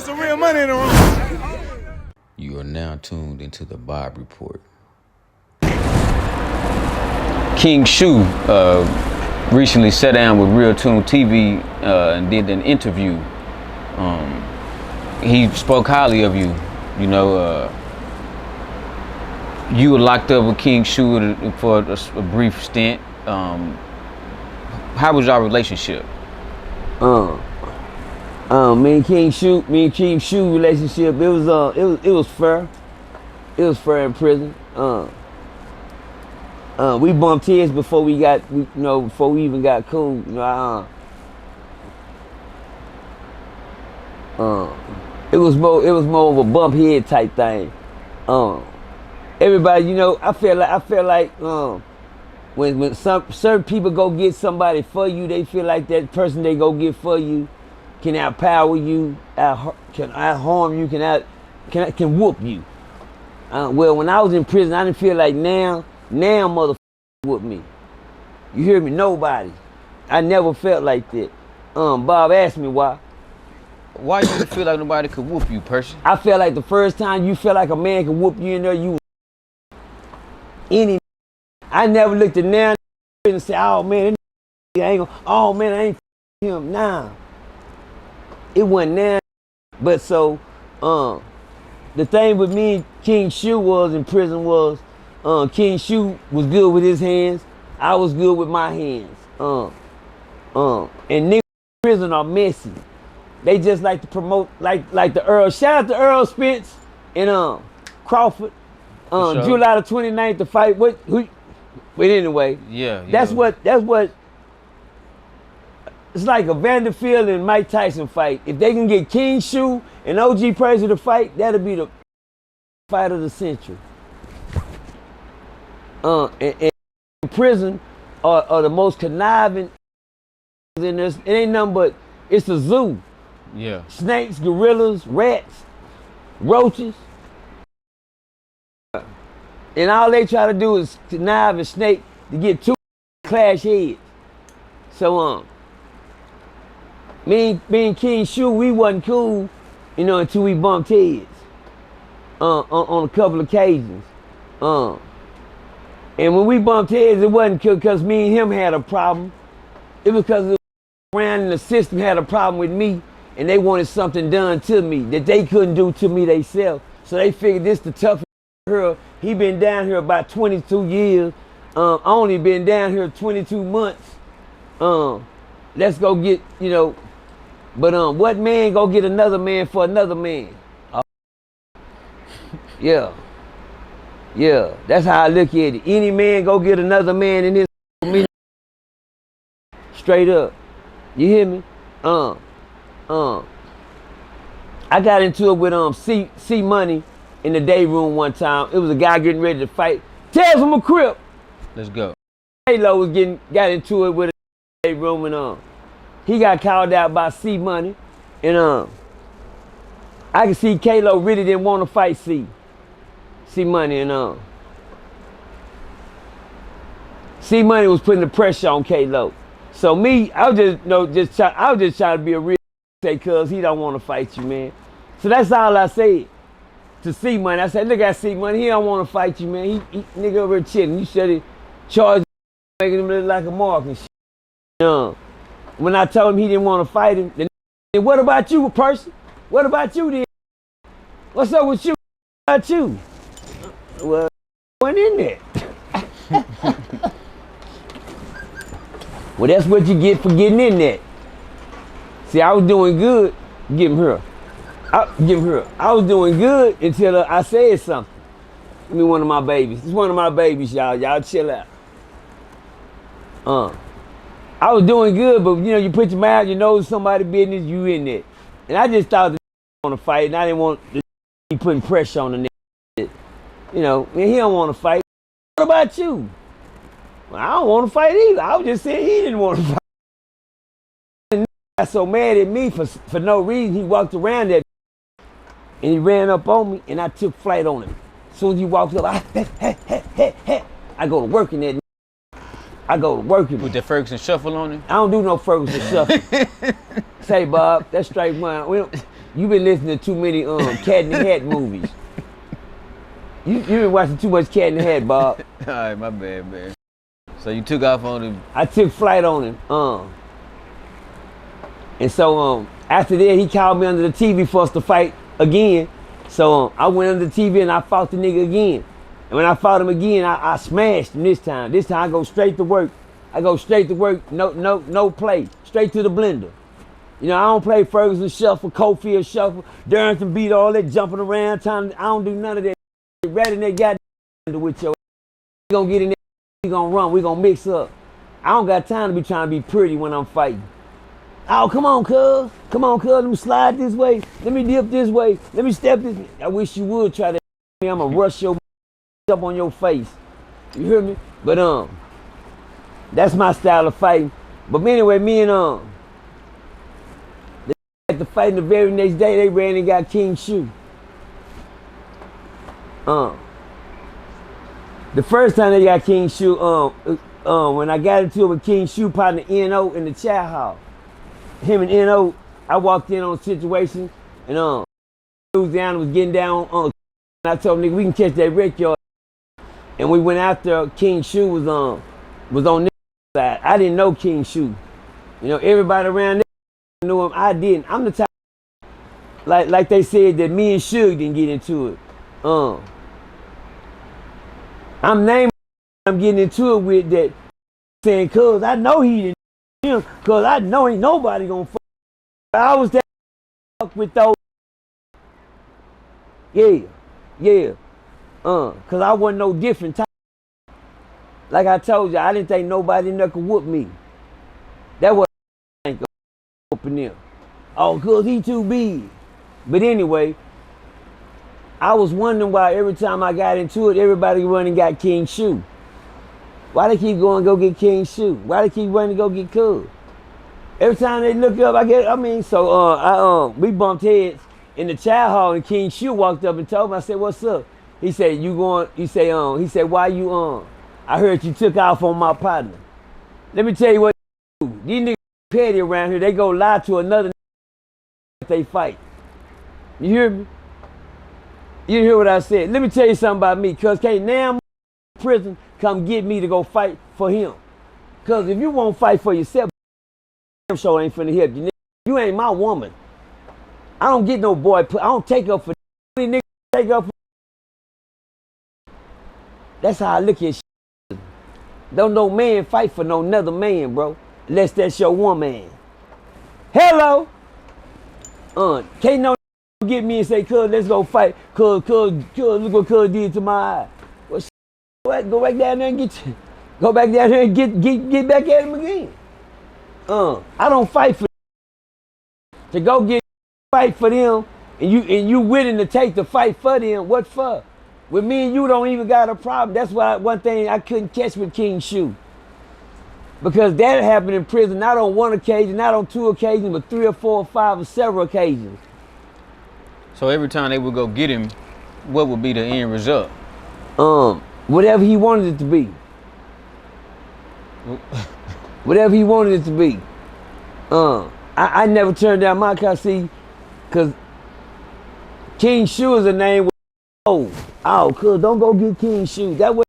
There's some real money in the room. You are now tuned into the Bob Report. King Shoo recently sat down with RealToonTV and did an interview. He spoke highly of you. You know, you were locked up with King Shoo for a brief stint. How was our relationship? Me and King Shoo relationship, it was fair. It was fair in prison. We bumped heads before we even got cool. It was more of a bump head type thing. Everybody, I feel like when certain people go get somebody for you, they feel like that person they go get for you can outpower you, can out-harm you, can whoop you. Well, when I was in prison, I didn't feel like now motherfucker whoop me. You hear me? Nobody. I never felt like that. Bob asked me why. Why do you feel like nobody could whoop you, Percy? I felt like the first time you felt like a man could whoop you in there, you was any. I never looked at now and said, oh man, I ain't gonna, oh man, I ain't him. Nah. It wasn't now. But so, the thing with me and King Shoo was in prison was, King Shoo was good with his hands. I was good with my hands. And niggas in prison are messy. They just like to promote, like the Earl. Shout out to Earl Spence and Crawford. Sure. July the 29th to fight. But anyway, yeah. That's what. It's like a Vanderfield and Mike Tyson fight. If they can get King Shoo and OG Percy to fight, that'll be the fight of the century. And prison are the most conniving in this. It ain't nothing but, it's a zoo. Yeah. Snakes, gorillas, rats, roaches. And all they try to do is connive and snake to get two clash heads. So me and King Shoo, we wasn't cool, until we bumped heads. On a couple of occasions. And when we bumped heads, it wasn't because me and him had a problem. It was because around in the system had a problem with me, and they wanted something done to me that they couldn't do to me themselves. So they figured this the toughest here. He been down here about 22 years. I only been down here 22 months. Let's go get, But what man go get another man for another man? Yeah. Yeah, that's how I look at it. Any man go get another man in his me. Straight up. You hear me? I got into it with C Money in the day room one time. It was a guy getting ready to fight. Tales from a crib. Let's go. Halo was got into it with a day room and he got called out by C Money. And I could see K-Lo really didn't want to fight C Money and C Money was putting the pressure on K-Lo. So me, I was just trying to be a real say cuz he don't want to fight you, man. So that's all I said to C Money. I said, look at C Money, he don't want to fight you, man. He nigga over here chilling. You should have charged making him look like a mark and shit. When I told him he didn't want to fight him, then what about you, Percy? What about you then? What's up with you? What about you? Well, I went in there. Well, that's what you get for getting in there. See, I was doing good. Give him her. I was doing good until I said something. Give me one of my babies. It's one of my babies, y'all. Y'all chill out. I was doing good, but you put your mouth, you know somebody's business, you in there. And I just thought the want to fight, and I didn't want to be putting pressure on the nigga. He don't want to fight. What about you? Well, I don't want to fight either. I was just saying he didn't want to fight. And he got so mad at me for no reason, he walked around that and he ran up on me, and I took flight on him. As soon as he walked up, I go to work in that. I go to work in with that Ferguson shuffle on him. I don't do no Ferguson shuffle. Say, Bob, that's straight one. You been listening to too many Cat in the Hat movies. You been watching too much Cat in the Hat, Bob. All right, my bad, man. So you took off on him? I took flight on him. And so after that, he called me under the TV for us to fight again. So I went under the TV and I fought the nigga again. And when I fought him again, I smashed him this time. This time I go straight to work. No play. Straight to the blender. You know, I don't play Ferguson shuffle, Cofield shuffle, Darrington beat, all that jumping around. I don't do none of that. Right in that goddamn with your ass. We gonna get in there, we gonna run, we gonna mix up. I don't got time to be trying to be pretty when I'm fighting. Oh, come on, cuz. Come on, cuz. Let me slide this way. Let me dip this way. Let me step this way. I wish you would try that. I'm gonna rush your up on your face. You hear me? But that's my style of fighting. But anyway, me and they had to fight the very next day. They ran and got King Shoo. The first time they got King Shoo, when I got into it with King Shoo, partner N.O. in the chat hall. Him and N.O., I walked in on a situation, and Louisiana was getting down on. I told him, nigga, we can catch that wreck yard. And we went after King Shoo was on this side. I didn't know King Shoo. You know, everybody around there knew him. I didn't. I'm the type, like they said that me and Suge didn't get into it. I'm naming I'm getting into it with that saying, cuz I know he didn't him, cuz I know ain't nobody gonna fuck. I was that fuck with those. Yeah. Cuz I wasn't no different type. Like I told you, I didn't think nobody in there could whoop me. That was whooping them. Oh, cuz he too big. But anyway, I was wondering why every time I got into it, everybody running and got King Shoo. Why they keep going to go get King Shoo? Why they keep running to go get Cuz? Every time they look up, we bumped heads in the child hall, and King Shoo walked up and told me, I said, what's up? He said, why you I heard you took off on my partner. Let me tell you what they do. These niggas petty around here, they go lie to another if they fight. You hear me? You hear what I said? Let me tell you something about me, cuz can't now prison come get me to go fight for him. Cuz if you won't fight for yourself, damn sure ain't finna help you. You ain't my woman. I don't get no boy, I don't take up for niggas take up for. That's how I look at shit. Don't no man fight for no another man, bro. Unless that's your woman. Hello? Can't no get me and say, cuz, let's go fight. Cuz, look what cuz did to my eye. Well, shit, go back down there and go back down there and get back at him again. I don't fight for to go fight for them, and you willing to take the fight for them. What for? With me and you don't even got a problem. That's why one thing I couldn't catch with King Shoo. Because that happened in prison, not on one occasion, not on two occasions, but 3 or 4 or 5 or several occasions. So every time they would go get him, what would be the end result? Whatever he wanted it to be. Whatever he wanted it to be. I never turned down my car, see, because King Shoo is a name. Cuz don't go get King Shoo. That was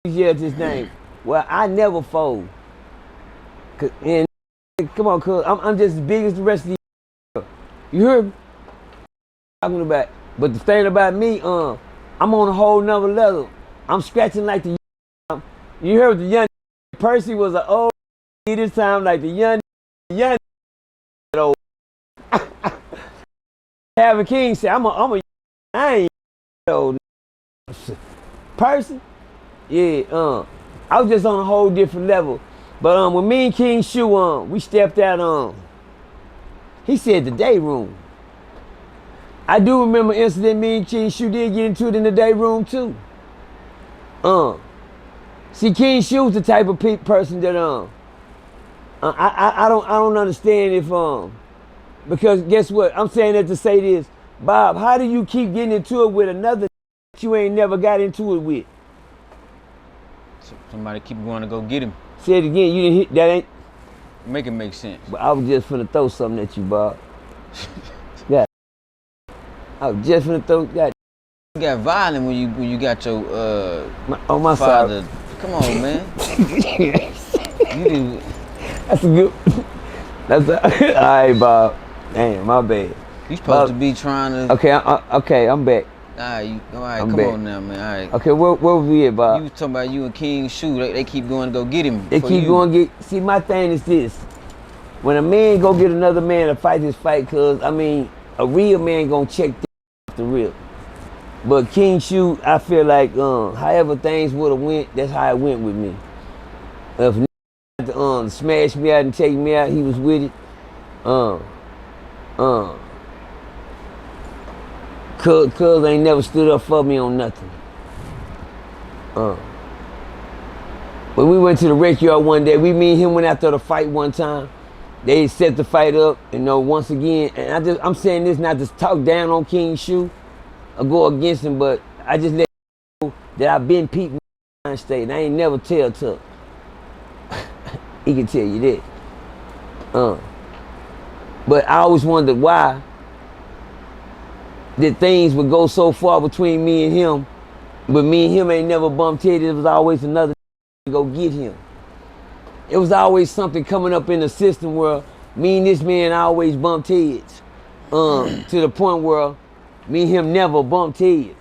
his name. Well, I never fold. And come on, cuz I'm just as big as the rest of you. You heard me? Talking about, but the thing about me, I'm on a whole nother level. I'm scratching like the you heard the young Percy was an old this time, like the young old. Having King say, I ain't old Percy. Yeah, I was just on a whole different level. But when me and King Shoo, we stepped out, he said the day room. I do remember an incident me and King Shoo did get into it in the day room too. See, King Shoo's the type of person that I don't understand if because guess what? I'm saying that to say this, Bob. How do you keep getting into it with another that you ain't never got into it with? Somebody keep going to go get him. Say it again. You didn't hit that ain't. Make it make sense. But I was just finna throw something at you, Bob. Yeah. I was just finna throw that. You got violent when you got your my father. side. Come on, man. You do. That's a good. That's a, all right, Bob. Damn, my bad. You supposed to be trying to. Okay, okay, I'm back. All right, I'm come back. on now, man. All right. Okay, where was we at, Bob? You was talking about you and King Shoo. They keep going to go get him. They keep going to get. See, my thing is this: when a man go get another man to fight his fight, cause I mean, a real man gonna check the real. But King Shoo, I feel like however things would have went, that's how it went with me. If to smash me out and take me out, he was with it. Cuz ain't never stood up for me on nothing. When we went to the rec yard one day, me and him went after the fight one time. They set the fight up, once again, and I'm saying this not to talk down on King Shoo or go against him, but I just let you know that I've been peeping state and I ain't never tell Tuck. He can tell you that. But I always wondered why that things would go so far between me and him, but me and him ain't never bumped heads. It was always another to go get him. It was always something coming up in the system where me and this man always bumped heads. To the point where me and him never bumped heads.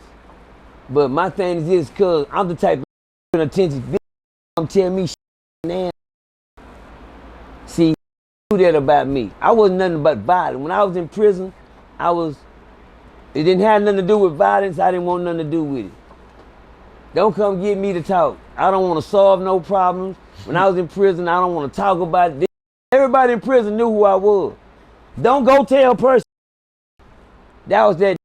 But my thing is this, cause I'm the type of attention. I'm telling me now. See, do that about me. I wasn't nothing but violent. When I was in prison, it didn't have nothing to do with violence. I didn't want nothing to do with it. Don't come get me to talk. I don't want to solve no problems. When I was in prison, I don't want to talk about it. Everybody in prison knew who I was. Don't go tell Percy. That was that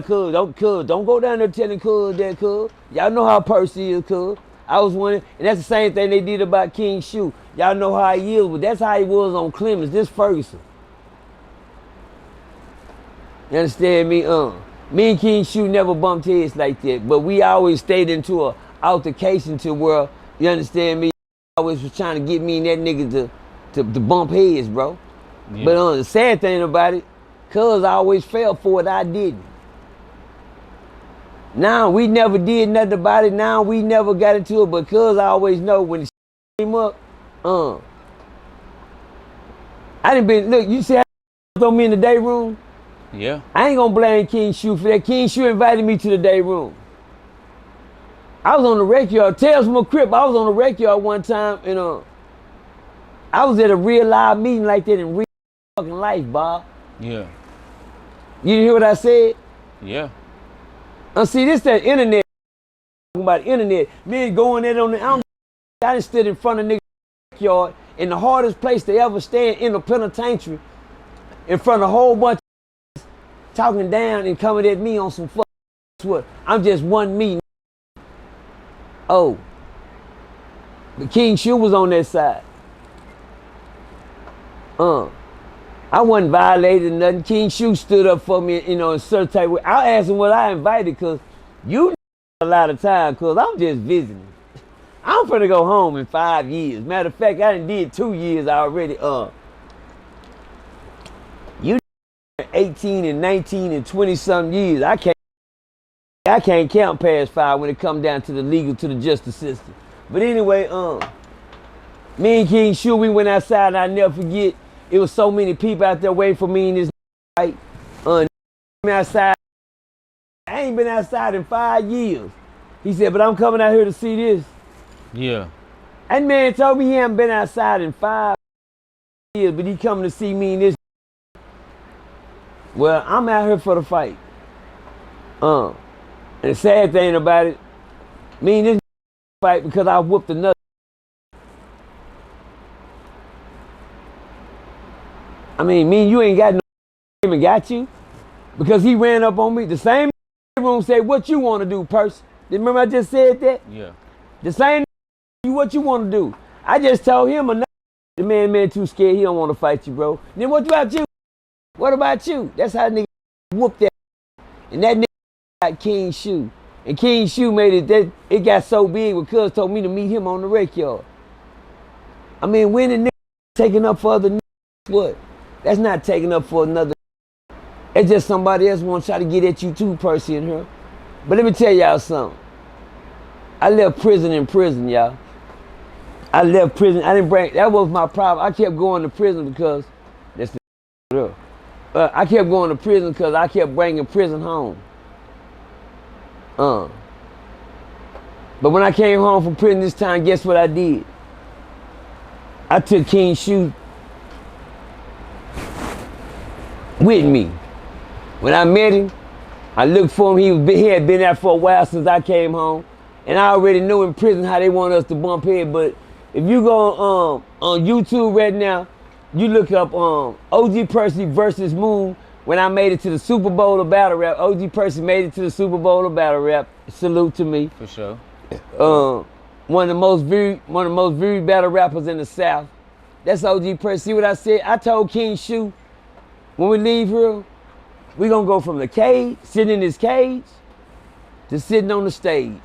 cuz. Don't go down there telling cuz that cuz. Y'all know how Percy is, cuz. I was one, and that's the same thing they did about King Shoo. Y'all know how he is, but that's how he was on Clemens. This Ferguson. You understand me? Me and King Shoo never bumped heads like that, but we always stayed into a altercation to where, you understand me, always was trying to get me and that nigga to bump heads, bro. Yeah. But the sad thing about it, cuz I always fell for it, I didn't. Now we never did nothing about it. Now we never got into it, but cuz I always know when the came up, I done been, look, you see how throw me in the day room? Yeah. I ain't gonna blame King Shoo for that. King Shoo invited me to the day room. I was on the rec yard. Tales from a crib. I was on the rec yard one time, and I was at a real live meeting like that in real fucking life, Bob. Yeah. You didn't hear what I said? Yeah. See, this that internet. Talking about internet. Me going there on the I done stood in front of niggas' yard in the hardest place to ever stand in the penitentiary, in front of a whole bunch of talking down and coming at me on some fuck. What? I'm just one me. Oh. But King Shoo was on that side. I wasn't violating nothing. King Shoo stood up for me, in a certain type of way. I asked him what I invited, because you a lot of time, because I'm just visiting. I'm finna go home in 5 years. Matter of fact, I done did 2 years already. You 18 and 19 and 20 some years. I can't count past 5 when it come down to the legal, to the justice system. But anyway, me and King Shoo, we went outside, and I never forget, it was so many people out there waiting for me in this fight. Outside. I ain't been outside in 5 years. He said, but I'm coming out here to see this. Yeah. That man told me he hadn't been outside in 5 years, but he coming to see me in this. Well, I'm out here for the fight. And the sad thing about it, me and this fight because I whooped another. I mean, me and you ain't got no even got you. Because he ran up on me. The same room said, what you want to do, Percy? Remember I just said that? Yeah. The same what you want to do. I just told him enough. The man too scared. He don't want to fight you, bro. Then what about you? What about you? That's how nigga whooped that. And that nigga got King Shoo. And King Shoo made it that it got so big because told me to meet him on the rec yard. I mean, when the nigga taking up for other niggas, what? That's not taking up for another. It's just somebody else want to try to get at you too, Percy, in here. But let me tell y'all something. I left prison in prison, y'all. I left prison. I didn't bring, that was my problem. I kept going to prison because, that's the I kept going to prison because I kept bringing prison home. But when I came home from prison this time, guess what I did? I took King Shoo with me. When I met him, I looked for him. He had been there for a while since I came home. And I already knew in prison how they want us to bump head. But if you go on YouTube right now, you look up OG Percy versus Moon. When I made it to the Super Bowl of battle rap, OG Percy made it to the Super Bowl of battle rap. Salute to me. For sure. One of the most viewed battle rappers in the South. That's OG Percy. See what I said? I told King Shoo, when we leave here, we gonna go from the cage, sitting in his cage, to sitting on the stage.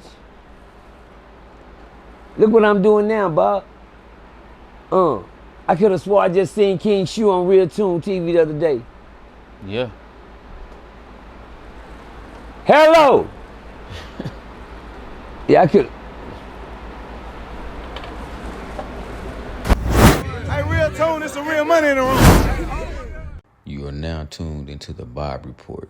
Look what I'm doing now, Bob. I could have swore I just seen King Shoo on RealToonTV the other day. Yeah. Hello. Yeah, I could. Hey, real tone, it's some real money in the room. You are now tuned into the Bob Report.